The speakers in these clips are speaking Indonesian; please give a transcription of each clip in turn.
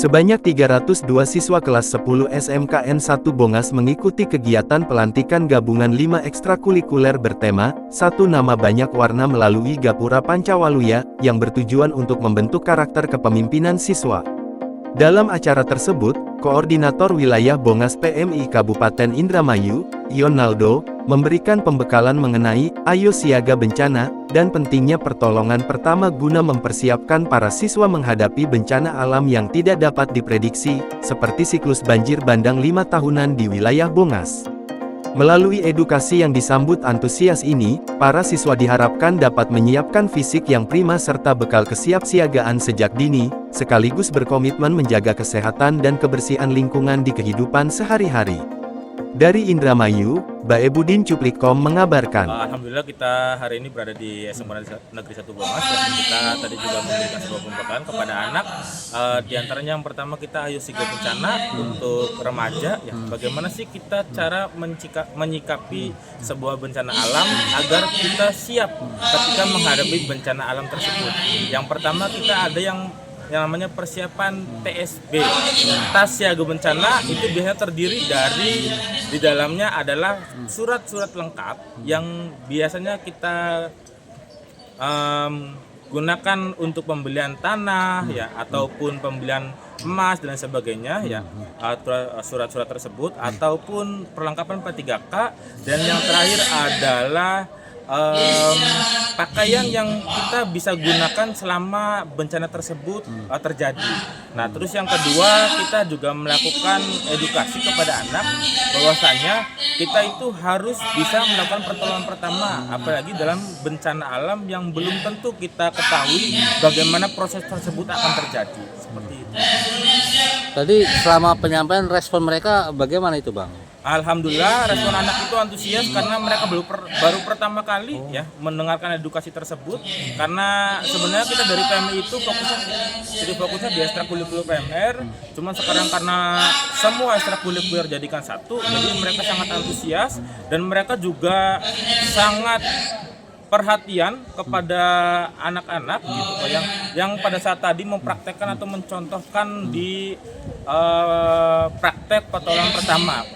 Sebanyak 302 siswa kelas 10 SMKN 1 Bongas mengikuti kegiatan pelantikan gabungan 5 ekstrakurikuler bertema, Satu Nama Banyak Warna melalui Gapura Pancawaluya, yang bertujuan untuk membentuk karakter kepemimpinan siswa. Dalam acara tersebut, Koordinator Wilayah Bongas PMI Kabupaten Indramayu, Yonaldo, memberikan pembekalan mengenai Ayo Siaga Bencana, dan pentingnya pertolongan pertama guna mempersiapkan para siswa menghadapi bencana alam yang tidak dapat diprediksi, seperti siklus banjir bandang 5 tahunan di wilayah Bongas. Melalui edukasi yang disambut antusias ini, para siswa diharapkan dapat menyiapkan fisik yang prima serta bekal kesiapsiagaan sejak dini, sekaligus berkomitmen menjaga kesehatan dan kebersihan lingkungan di kehidupan sehari-hari. Dari Indramayu, Baebudin Cuplikom mengabarkan. Alhamdulillah kita hari ini berada di SMK Negeri 1 Bongas, dan kita tadi juga memberikan sebuah pembekalan kepada anak. Di antaranya yang pertama kita Ayo Siaga Bencana untuk remaja. Ya, bagaimana sih kita cara menyikapi sebuah bencana alam agar kita siap ketika menghadapi bencana alam tersebut. Yang pertama kita ada yang namanya persiapan TSB, tas siaga bencana. Itu biasanya terdiri dari di dalamnya adalah surat-surat lengkap yang biasanya kita gunakan untuk pembelian tanah ya, ataupun pembelian emas dan sebagainya ya, surat-surat tersebut, ataupun perlengkapan P3K, dan yang terakhir adalah pakaian yang kita bisa gunakan selama bencana tersebut terjadi. Nah, terus yang kedua kita juga melakukan edukasi kepada anak bahwasanya kita itu harus bisa melakukan pertolongan pertama, apalagi dalam bencana alam yang belum tentu kita ketahui bagaimana proses tersebut akan terjadi. Seperti itu. Tadi selama penyampaian respon mereka bagaimana itu, Bang? Alhamdulillah respon anak itu antusias karena mereka baru pertama kali ya mendengarkan edukasi tersebut, karena sebenarnya kita dari PMI itu fokusnya di ekstrakurikuler PMR, cuman sekarang karena semua ekstrakurikuler jadikan satu, jadi mereka sangat antusias dan mereka juga sangat perhatian kepada anak-anak gitu, yang pada saat tadi mempraktekkan atau mencontohkan di praktek pertolongan pertama.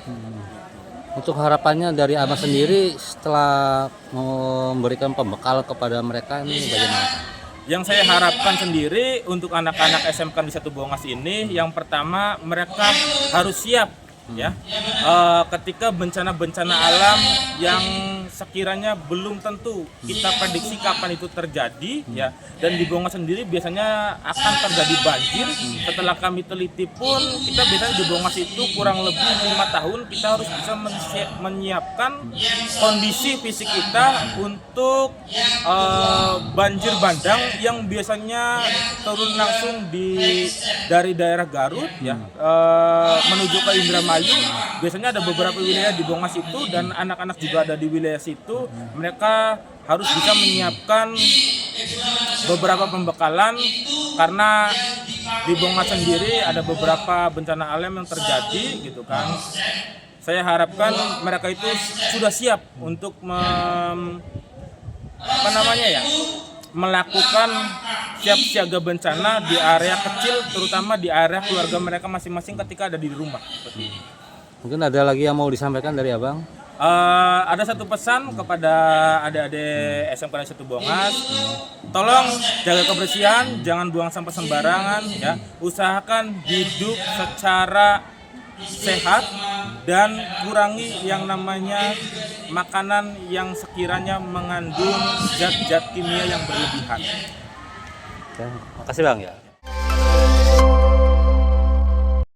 Untuk harapannya dari Abang sendiri setelah memberikan pembekal kepada mereka ini bagaimana? Yang saya harapkan sendiri untuk anak-anak SMK di 1 Bongas ini, yang pertama mereka harus siap ya, ketika bencana-bencana alam yang sekiranya belum tentu kita prediksi kapan itu terjadi ya, dan di Bongas sendiri biasanya akan terjadi banjir. Setelah kami teliti pun kita biasanya di Bongas itu kurang lebih 5 tahun kita harus bisa menyiapkan kondisi fisik kita untuk banjir bandang yang biasanya turun langsung dari daerah Garut ya, menuju ke Indramayu. Biasanya ada beberapa wilayah di Bongas itu, dan anak-anak juga ada di wilayah situ. Mereka harus bisa menyiapkan beberapa pembekalan karena di Bongas sendiri ada beberapa bencana alam yang terjadi gitu kan. Saya harapkan mereka itu sudah siap untuk melakukan siap siaga bencana di area kecil, terutama di area keluarga mereka masing-masing ketika ada di rumah. Mungkin ada lagi yang mau disampaikan dari Abang? Ada satu pesan kepada adik-adik SMK 1 Bongas, tolong jaga kebersihan, jangan buang sampah sembarangan ya, usahakan hidup secara sehat dan kurangi yang namanya makanan yang sekiranya mengandung zat-zat kimia yang berlebihan. Oke, makasih Bang ya.